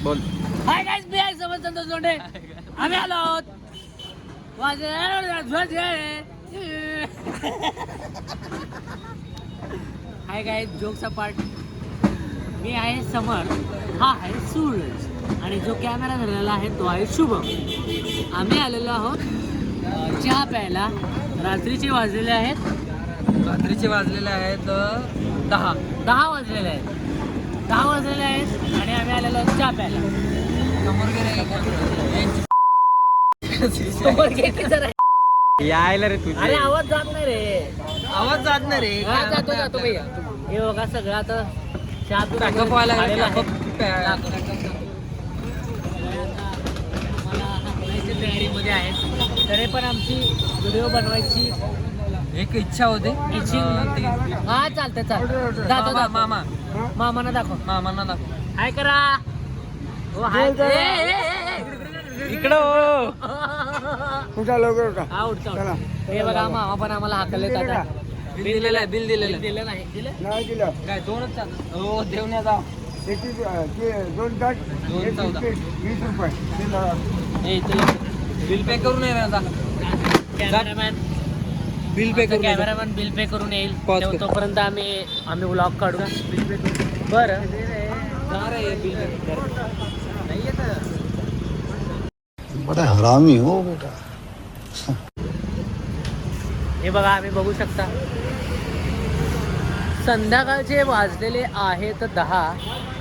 बोल. Hi guys, मी आहे समज संतोष लोंढे. आम्ही आलो आहोत हाय गाइस, जोकचा पार्ट. मी आहे समर, हा आहे सूरज आणि जो कॅमेरा धरलेला आहे तो आहे शुभम. आम्ही आलेलो आहोत चहा प्यायला. रात्रीचे वाजलेले आहेत 10 वाजलेले आहेत 10 वाजलेले आहेत आणि आम्ही आलेलो आहोत चहा प्यायला. समोर गेली जरा. यायला रे तुझे. अरे आवाज जात नाही रे. आवाज जात नाही रे. हा, जातो भैया. हे बघा सगळं आता चहा पिऊन बॅकअप व्हायला आलेलं आहे. बॅकअप. तयारीमध्ये आहेत. तरी पण आमची व्हिडिओ बनवायची एक इच्छा होती. हा चालतं दाखव मामाना दाखव. हाय करा. हो हाय. इकडं हो. हा उठतो. हे बघा मामा पण आम्हाला हाकलले आता. बिल दिलं नाही. काय 2च हो देवण्या जा. 2 बिल पे करून येणार. कॅमेरामॅन बिल पे करून कॅमेरामॅन बिल पे करून येईल. Pause कर. तोपर्यंत आम्ही व्लॉग काढू. बरं बड़ा हरामी हो बेटा. हे बघा आम्ही बघू शकता संध्याकाळचे वाजलेले आहेत 10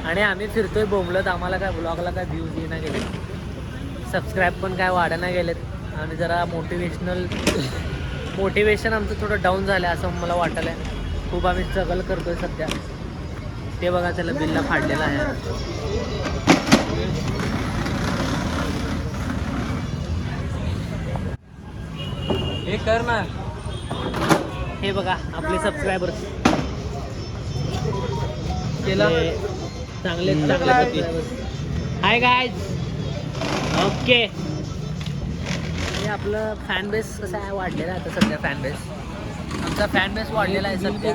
आणि आम्ही फिरतोय बोंबलत. आम्हाला काय ब्लॉगला काय व्ह्यूज येणं गेले, सबस्क्राईब पण काय वाढणं गेलेत आणि जरा मोटिवेशन आमचं थोडं डाऊन झालं असं मला वाटलं आहे. खूप आम्ही स्ट्रगल करतोय सध्या. ते बघा त्याला बिलला फाडलेलं आहे. हे कर ना. हे बघा आपले सबस्क्रायबर केलं. चांगले हाय गाईज. ओके. हे आपलं फॅन बेस कसं आहे वाढलेला आहे आता सध्या. आमचा फॅन बेस वाढलेला आहे सध्या.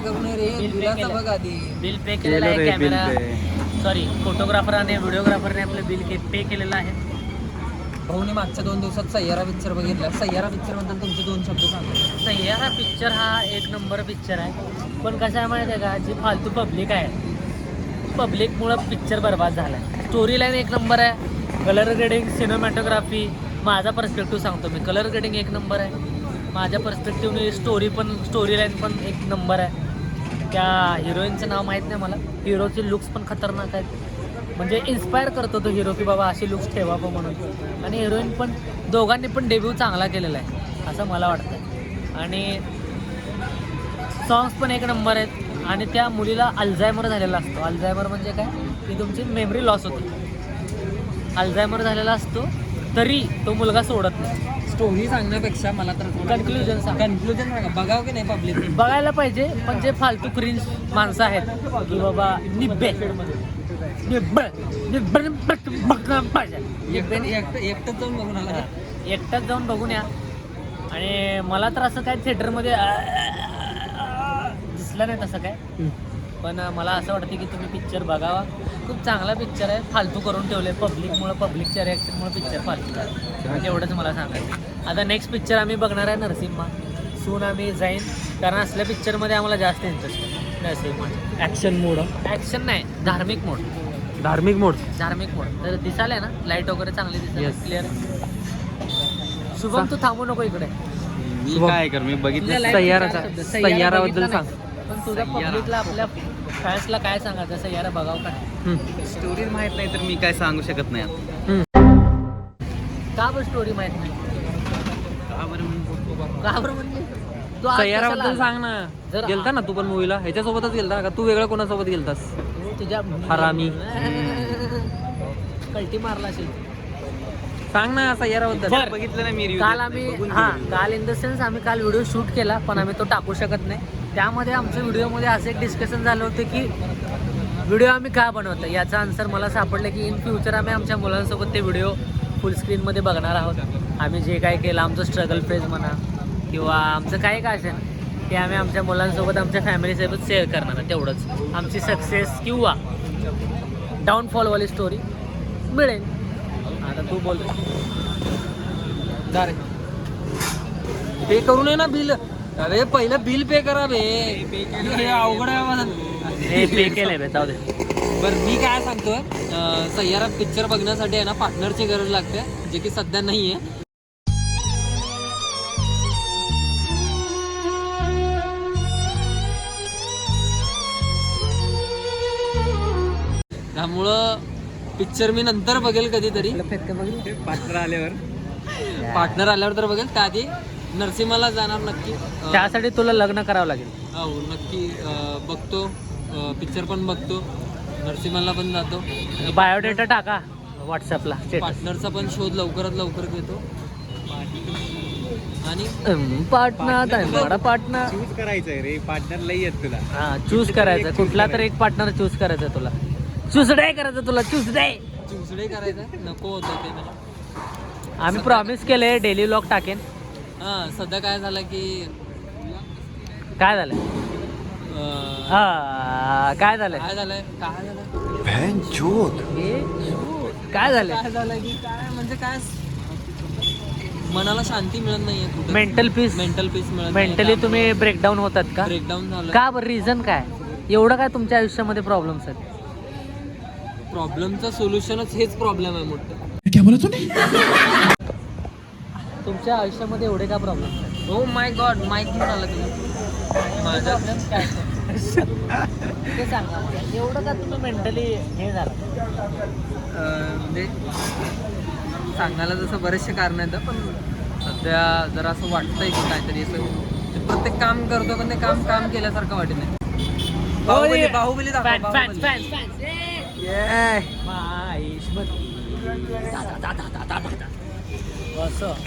बिल पे केलेलं आहे. कॅमेरा सॉरी फोटोग्राफराने व्हिडिओग्राफरने आपलं बिल पे केलेलं आहे. भाऊने मागच्या 2 दिवसात सय्यारा पिक्चर बघितला. सय्यारा पिक्चर बद्दल तुमचे 2 शब्द सांगा. सय्यारा पिक्चर हा 1 नंबर पिक्चर आहे. पण कसं आहे माहिती आहे का, जी फालतू पब्लिक आहे, पब्लिकमुळं पिक्चर बरबाद झाला आहे. स्टोरी लाईन 1 नंबर आहे. कलर ग्रेडिंग, सिनेमॅटोग्राफी, माझा पर्स्पेक्टिव्ह सांगतो मी. कलर ग्रेडिंग 1 नंबर आहे माझ्या पर्स्पेक्टिव्हने. स्टोरी लाईन पण 1 नंबर आहे. त्या हिरोईनचं नाव माहीत नाही मला. हिरोचे लुक्स पण खतरनाक आहेत. म्हणजे इन्स्पायर करतो तो हिरो की बाबा असे लुक्स ठेवावं म्हणून. आणि हिरोईन पण दोघांनी पण डेब्यू चांगला केलेला आहे असं मला वाटतं. आणि सॉंग्स पण 1 नंबर आहेत. आणि त्या मुलीला अल्झायमर झालेला असतो. अल्झायमर म्हणजे काय की तुमची मेमरी लॉस होते. अल्झायमर झालेला असतो तरी तो मुलगा सोडत नाही. स्टोरी सांगण्यापेक्षा मला तर कन्क्लुजन सांगा. बघावं की नाही पब्लिक. बघायला पाहिजे. पण जे फालतू क्रिंज माणसं आहेत की बाबा निब्बे एकटंच जाऊन बघून आला. एकटाच जाऊन बघून या. आणि मला तर असं काय थिएटरमध्ये दिसलं नाही तसं काय. पण मला असं वाटतं की तुम्ही पिक्चर बघावा. खूप चांगला पिक्चर आहे. फालतू करून ठेवले पब्लिकमुळं. पब्लिकच्या रिॲक्शनमुळे पिक्चर फालतू आहे. एवढंच मला सांगायचं. आता नेक्स्ट पिक्चर आम्ही बघणार आहे नरसिम्हा. सून आम्ही जाईन कारण असल्या पिक्चरमध्ये आम्हाला जास्त इंटरेस्ट आहे. नरसिम्हा ॲक्शन मोड. ॲक्शन नाही, धार्मिक मोड. तर दिसायला ना लाईट वगैरे चांगली दिसते. क्लिअर. शुभम तू थांबू नको इकडे. मी काय कर मी बघितलं. सय्याराबद्दल सांग. पण तुझ्या पब्लिकला आपल्या फॅन्सला काय सांगायचं सय्यारा बघावं का? स्टोरी माहित नाही तर मी काय सांगू शकत नाही. का बरं स्टोरी माहित नाही? का बरं म्हणजे तू आज सय्याराबद्दल कशाला सांग ना. जर गेलता ना तू पण मूवीला. ह्याच्यासोबतच गेलता का तू वेगळ्या कोणासोबत गेलतास? तुझ्या हरामी. कल्टी मारला असेल. सांग ना सय्याराबद्दल. बरं. बघितलं नाही मी. काल आम्ही काल इन द सेन्स आम्ही काल व्हिडिओ शूट केला पण आम्ही तो टाकू शकत नाही. त्यामध्ये आमच्या व्हिडिओमध्ये असं एक डिस्कशन झालं होतं की व्हिडिओ आम्ही का बनवतो. याचा आन्सर मला सापडलं की इन फ्युचर आम्ही आमच्या मुलांसोबत ते व्हिडिओ फुल स्क्रीनमध्ये बघणार आहोत. आम्ही जे काय केलं आमचं स्ट्रगल फेज म्हणा किंवा आमचं काय काय असेल ते आम्ही आमच्या मुलांसोबत आमच्या फॅमिलीसोबत शेअर करणार आहे. तेवढंच आमची सक्सेस किंवा डाऊनफॉलवाली स्टोरी मिळेल. आता तू बोल. जा रे पे करू नये ना बिल. अरे पहिलं बिल पे करा बे. हे अवघड आहे मला. हे पे केलंय बे, जाऊ दे. बरं मी काय सांगतोय, सय्यारा पिक्चर बघण्यासाठी आहे ना पार्टनरची गरज लागते, जे की सध्या नाही आहे. त्यामुळं पिक्चर मी नंतर बघेल कधीतरी, पार्टनर आल्यावर तर बघेल. त्याआधी नरसिंहाला जाणार नक्की. त्यासाठी तुला लग्न करावं लागेल. हो नक्की बघतो पिक्चर पण बघतो, नरसिंहाला पण जातो. बायोडेटा टाका व्हॉट्सअपला. पार्टनरचा पण शोध लवकरात लवकर घेतो. आणि पार्टनर पार्टनर चूज करायचंय रे, पार्टनर लई आहेत तुला. हा चूज करायचं, कुठला तर एक पार्टनर चूज करायचं तुला. चुसडे करायचं तुला, चुसडे. चिंचडे करायचं नको होतं ते मला. आम्ही प्रॉमिस केले डेली व्लॉग टाकेन. हां सध्या काय झालं की काय झालं? काय झालंय? काय झालंय बहन चोद. काय झालंय? काय झालं की काय म्हणजे काय मनाला शांती मिळत नाहीये कुठे. मेंटल पीस मिळत. मेंटली तुम्ही ब्रेकडाऊन होतात का? ब्रेकडाऊन झालं का बरं? रिझन काय? एवढं काय तुमच्या आयुष्यामध्ये प्रॉब्लेम्स आहेत? प्रॉब्लेमचं सोल्युशनच हेच प्रॉब्लेम आहे मोठं. तुमच्या आयुष्यामध्ये एवढे का प्रॉब्लेम्स आहेत? हो माय गॉड माईक घेऊन आला तुम्ही माझ्या. प्रॉब्लेम्स काय ते सांगा मला. एवढं का तुम्ही मेंटली हे झालं? म्हणजे सांगायला जसं बरेचसे कारण आहेत, पण सध्या जरा असं वाटतंय की काहीतरी असं प्रत्येक काम करतो पण ते काम केल्यासारखं वाटत नाही. बाहुबली दाखव, Baahubali.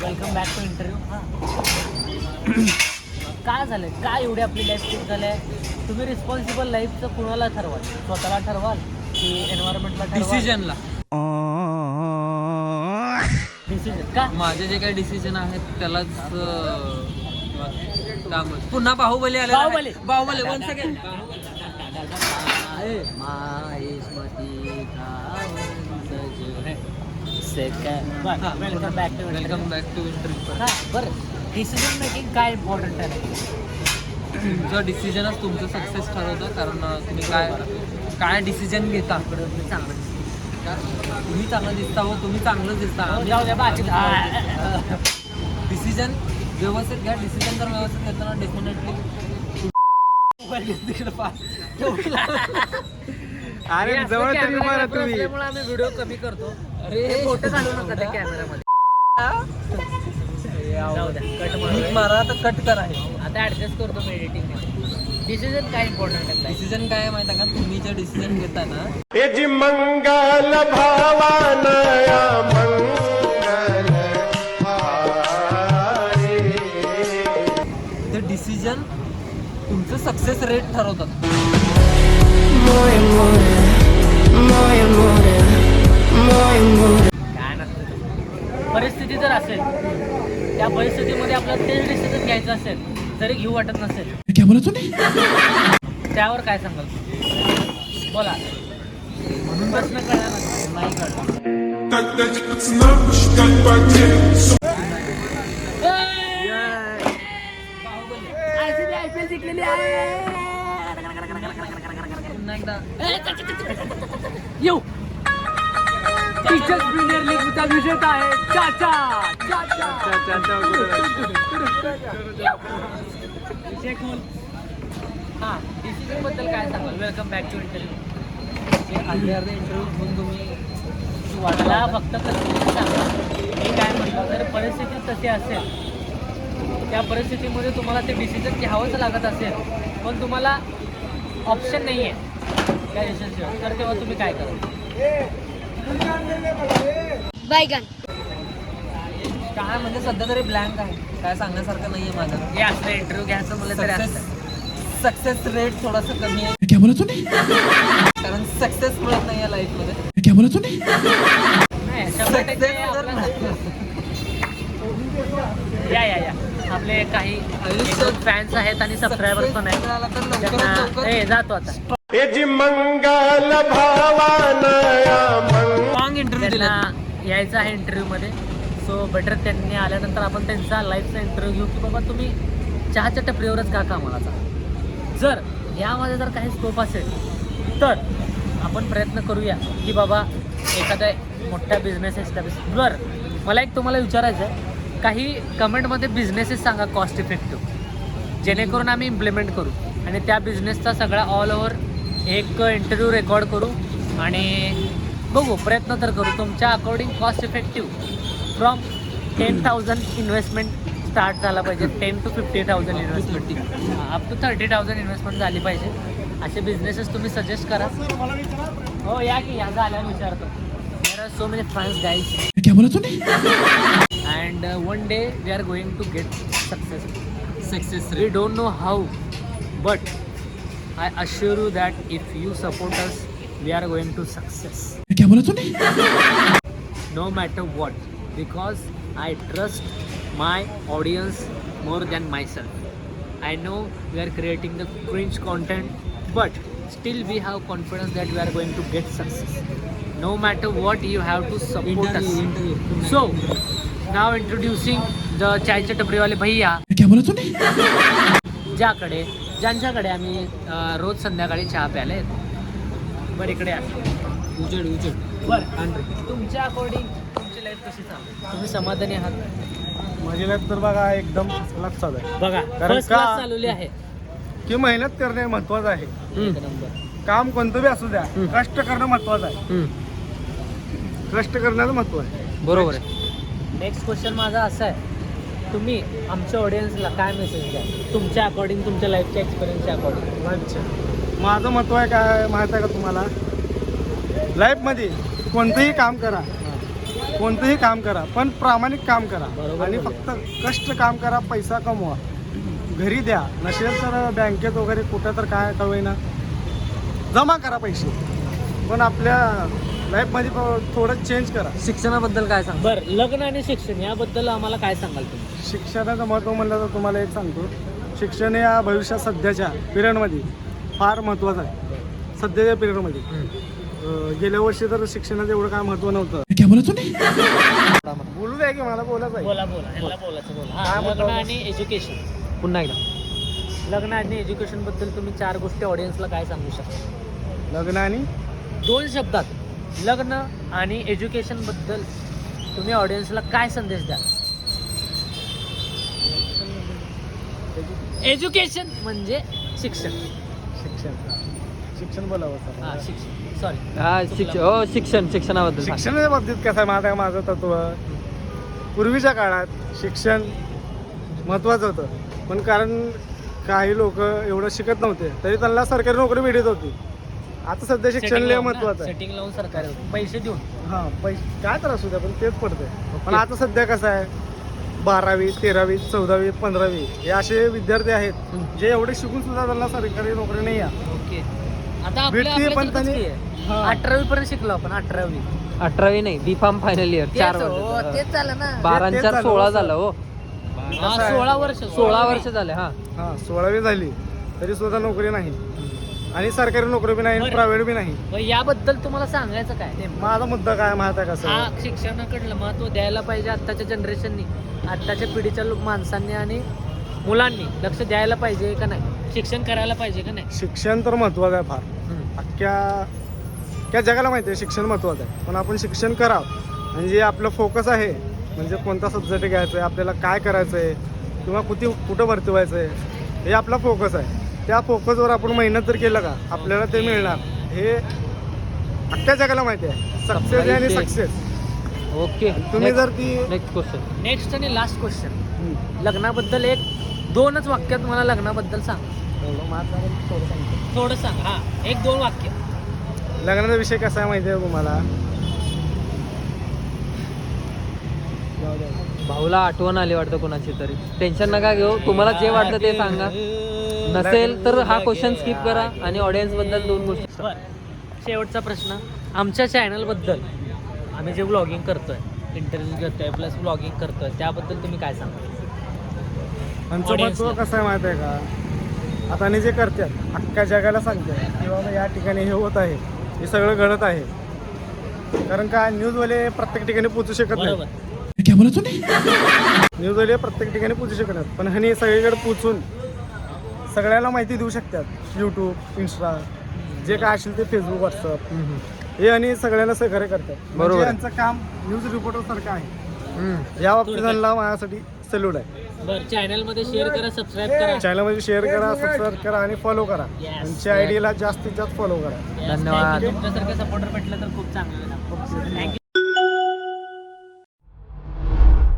Welcome back to interview. काय झालंय? काय एवढी आपली लाईफ चेंज झालंय? तुम्ही रिस्पॉन्सिबल लाईफचं कुणाला ठरवाल? स्वतःला ठरवाल की एन्व्हायरमेंटला? डिसिजनला. डिसिजन का? माझे जे काही डिसिजन आहेत त्यालाच काम. पुन्हा बाहुबली आले. Baahubali one second. Welcome back to interview. बरं, डिसिजन मेकिंग काय इम्पॉर्टंट आहे? तुमचं डिसिजनच तुमचं सक्सेस ठरवतं. कारण तुम्ही काय डिसिजन घेता. तुम्ही चांगलं दिसता हो, तुम्ही चांगलं दिसता. डिसिजन व्यवस्थित घ्या. डिसिजन जर व्यवस्थित घेताना डेफिनेटली अरे जवळ तरी मारा तुम्ही. आम्ही व्हिडिओ कमी करतो. अरे फोटो काढू नका त्या कॅमेरामध्ये. जाऊ द्या, कट क्लिक मारा तर कट करा. आता ऍडजस्ट करतो मी एडिटिंग. डिसिजन काय इम्पॉर्टंट आहे? डिसिजन काय आहे माहिती आहे का? तुम्ही जे डिसिजन घेता ना मंगल भावानया ते डिसिजन तुमचं सक्सेस रेट ठरवतात. काय नसतं. परिस्थिती जर असेल, त्या परिस्थितीमध्ये आपल्याला तेच डिसिजन घ्यायचं असेल तरी घेऊ वाटत नसेल, त्यावर काय सांगाल? बोला. म्हणून प्रश्न कळला नाही कळला. IPL जिंकलेली आहे. पुन्हा एकदा येऊ. टीचर्स प्रीमियर लीगचा विजेता आहे चाचा. हां, डिसिजन बद्दल काय सांगाल? Welcome back to interview. अर्धे इंटरव्ह्यू घेऊन तुम्ही मला फक्त परिस्थिती सांगा. मी काय म्हटलं, जर परिस्थिती तशी असेल, त्या परिस्थितीमध्ये तुम्हाला ते डिसिजन घ्यावंच लागत असेल, पण तुम्हाला ऑप्शन नाही आहे त्या डिसिजन, तर तेव्हा तुम्ही काय कराल? बैगन. काय म्हणजे सध्या तरी ब्लँक आहे, काय सांगण्यासारखं नाही आहे माझं. हे असं इंटरव्ह्यू घ्यायचं मला तरी असतं. सक्सेस रेट थोडासा कमी आहे. कारण सक्सेस मिळत नाही या लाईफमध्ये. नाही, 100% या आपले काही फॅन्स आहेत आणि सबस्क्रायबर्स पण आहेत. त्यांना जातो आता. मंगल भावानया लॉंग इंटरव्ह्यू दिला त्यांना यायचं आहे इंटरव्ह्यूमध्ये. सो बेटर त्यांनी आल्यानंतर आपण त्यांचा लाईफचा इंटरव्ह्यू घेऊ की बाबा तुम्ही चहाच्या टपरीवरच का कामाला चालला. जर यामध्ये जर काही स्कोप असेल तर आपण प्रयत्न करूया की बाबा एखादा मोठा बिझनेस एस्टॅब्लिश. बरं मला एक तुम्हाला विचारायचं आहे, काही कमेंटमध्ये बिझनेसेस सांगा कॉस्ट इफेक्टिव्ह, जेणेकरून आम्ही इम्प्लिमेंट करू आणि त्या बिझनेसचा सगळा ऑल ओव्हर एक इंटरव्ह्यू रेकॉर्ड करू आणि बघू, प्रयत्न तर करू. तुमच्या according cost effective from 10,000 investment start झाला पाहिजे. 10 to 50,000 investment, up to 30,000 investment झाली पाहिजे. असे बिझनेसेस तुम्ही सजेस्ट करा. हो या की या झाल्यावर विचारतो. There are so many fans guys क्या बोला तूने? And one day we are going to get success. Success We don't know how, but I assure you that if you support us, we are going to success. क्या बोला तूने? No matter what, because I trust my audience more than myself. I know we are creating the cringe content, but still we have confidence that we are going to get success. No matter what, you have to support us. So, now introducing the चाय टपरीवाले भैया, क्या बोला तूने? ज्यांच्याकडे आम्ही रोज संध्याकाळी चहा प्यायला येतो. बरं इकडे या. उजेड बरं तुमच्या अकॉर्डिंग तुमची लाईफ कशी चालू, तुम्ही समाधानी आहात? माझी लाईफ तर बघा एकदम लक्ष चालू आहे. बघा कारण फर्स्ट का- क्लास चालवली आहे. की मेहनत करणे महत्वाचं आहे. एक नंबर. काम कोणतं बी असू द्या, कष्ट करणं महत्वाचं आहे. कष्ट करण्याचं महत्व आहे. बरोबर आहे. नेक्स्ट क्वेश्चन माझा असा आहे, तुम्ही आमच्या ऑडियन्सला काय मेसेज द्या तुमच्या अकॉर्डिंग, तुमच्या लाईफच्या एक्सपिरियन्सच्या अकॉर्डिंग? अच्छा, माझं महत्व आहे काय माहीत आहे का तुम्हाला? लाईफमध्ये कोणतंही काम करा, कोणतंही काम करा, पण प्रामाणिक काम करा बरोबर आणि बोलले. फक्त कष्ट काम करा, पैसा कमवा, घरी द्या. नसेल तर बँकेत वगैरे कुठं तर काय कळवेना जमा करा पैसे, पण आपल्या लाईफमध्ये थोडं चेंज करा. शिक्षणाबद्दल काय सांग? बरं लग्न आणि शिक्षण याबद्दल आम्हाला काय सांगाल तुम्ही? शिक्षणाचं महत्त्व म्हणलं तर तुम्हाला एक सांगतो, शिक्षण या भविष्यात सध्याच्या पिरियडमध्ये फार महत्त्वाचं आहे. सध्याच्या पिरियडमध्ये गेल्या वर्षी तर शिक्षणाचं एवढं काय महत्त्व नव्हतं. क्या बोला तूने? बोलू द्या की मला बोलायचं आहे. बोला ह्याला बोलायचं बोला. काय हां, म्हणतो? लग्न आणि एज्युकेशन. पुन्हा एकदा लग्न आणि एज्युकेशन बद्दल तुम्ही 4 गोष्टी ऑडियन्सला काय सांगू शकता? लग्न आणि 2 शब्दात लग्न आणि एज्युकेशन बद्दल तुम्ही ऑडियन्सला काय संदेश द्या? एज्युकेशन म्हणजे शिक्षण. शिक्षण बोलावं सर. हां शिक्षण, सॉरी. शिक्षणाबद्दल सांग. शिक्षणाच्या बाबतीत कसं आहे माझं माझं तत्व, पूर्वीच्या काळात शिक्षण महत्त्वाचं होतं, पण कारण काही लोक एवढं शिकत नव्हते तरी त्यांना सरकारी नोकरी भेटत होती. आता सध्या शिक्षण लय महत्त्वाचं आहे. सेटिंग लावून सरकार पैसे देऊन. हां, पैसे काय तर असू द्या पण तेच पडते. पण आता सध्या कसं आहे, 12वी 13वी 14वी 15वी हे असे विद्यार्थी आहेत जे एवढे शिकून सुद्धा त्यांना सरकारी नोकरी नाही आहे. ओके. आता भेटते पण त्यांनी- हां. 18वी पर्यंत शिकलो आपण. 18वी 18वी नाही, बी फार्म फायनल इयर 4 वर्ष. तेच झालं ना. 12 आणि 4 16 झालं हो. हा, 16 वर्ष 16 वर्ष झाले. हा हां, 16वी झाली तरी सुद्धा नोकरी नाही आणि सरकारी नोकरी बी नाही, बरं. प्रायव्हेट बी नाही. मग याबद्दल तुम्हाला सांगायचं काय नेमकं? माझा मुद्दा काय माहित आहे कसं हा, शिक्षणाकडलं महत्त्व द्यायला पाहिजे. आत्ताच्या जनरेशननी, आत्ताच्या पिढीच्या माणसांनी आणि मुलांनी लक्ष द्यायला पाहिजे का नाही? शिक्षण करायला पाहिजे का नाही? शिक्षण तर महत्त्वाचं आहे फार. अख्ख्या जगाला माहिती आहे शिक्षण महत्त्वाचं आहे, पण आपण शिक्षण करावं म्हणजे आपलं फोकस आहे, म्हणजे कोणता सब्जेक्ट घ्यायचा आहे, आपल्याला काय करायचं आहे किंवा कुठं भरती व्हायचं आहे हे आपला फोकस आहे. त्या फोकसवर आपण मेहनत जर केलं का आपल्याला ते मिळणार. हे अख्ख्या जगाला माहिती आहे. सक्सेस आणि सक्सेस. ओके. तुम्ही जर ती नेक्स्ट क्वेश्चन. नेक्स्ट आणि लास्ट क्वेश्चन, लग्नाबद्दल 1-2च वाक्यात मला लग्नाबद्दल सांग. थोडं सांग. हा, 1-2 वाक्य. लग्नाचा विषय कसा आहे माहिती आहे तुम्हाला? भाऊला आठवण आली वाटतं कोणाची तरी. टेन्शन नका घेऊ, तुम्हाला जे वाटलं ते सांगा. नसेल तर हा क्वेश्चन स्किप करा आणि ऑडियन्स बद्दल 2 गोष्टी. बरं, शेवटचा प्रश्न, आमच्या चॅनलबद्दल आम्ही जे व्लॉगिंग करतोय, इंटरव्ह्यू घेतोय प्लस व्लॉगिंग करतोय, त्याबद्दल तुम्ही काय सांगा? आमचं Audience महत्त्व ला. कसं आहे माहिती आहे का? आता आणि जे करतात अख्ख्या जगाला सांगते की बाबा या ठिकाणी हे होत आहे, हे सगळं घडत आहे, कारण काय न्यूजवाले प्रत्येक ठिकाणी पोहोचू शकत नाही. बरोबर. क्या बोला तूने? न्यूजवाले प्रत्येक ठिकाणी पोहोचू शकत नाहीत, पण ह्यानी सगळीकडे पोचून सगळ्याला माहिती देऊ शकतात. यूट्यूब, इंस्टा, जे काय असेल ते फेसबुक, व्हॉट्सअप हे आणि सगळ्याला सहकार्य करतात. बरोबर. म्हणजे यांचं काम न्यूज रिपोर्टर सारखं आहे. या बाबतीत त्यांना माझ्यासाठी सल्यूट आहे. बरं, चॅनलमध्ये शेअर करा, सबस्क्राईब करा. चॅनलमध्ये शेअर करा, सबस्क्राईब करा आणि फॉलो करा. Yes. त्यांच्या आयडीला जास्तीत जास्त फॉलो करा. धन्यवाद. तुमच्यासारखं सपोर्टर भेटलं तर खूप चांगलं. थँक्यू.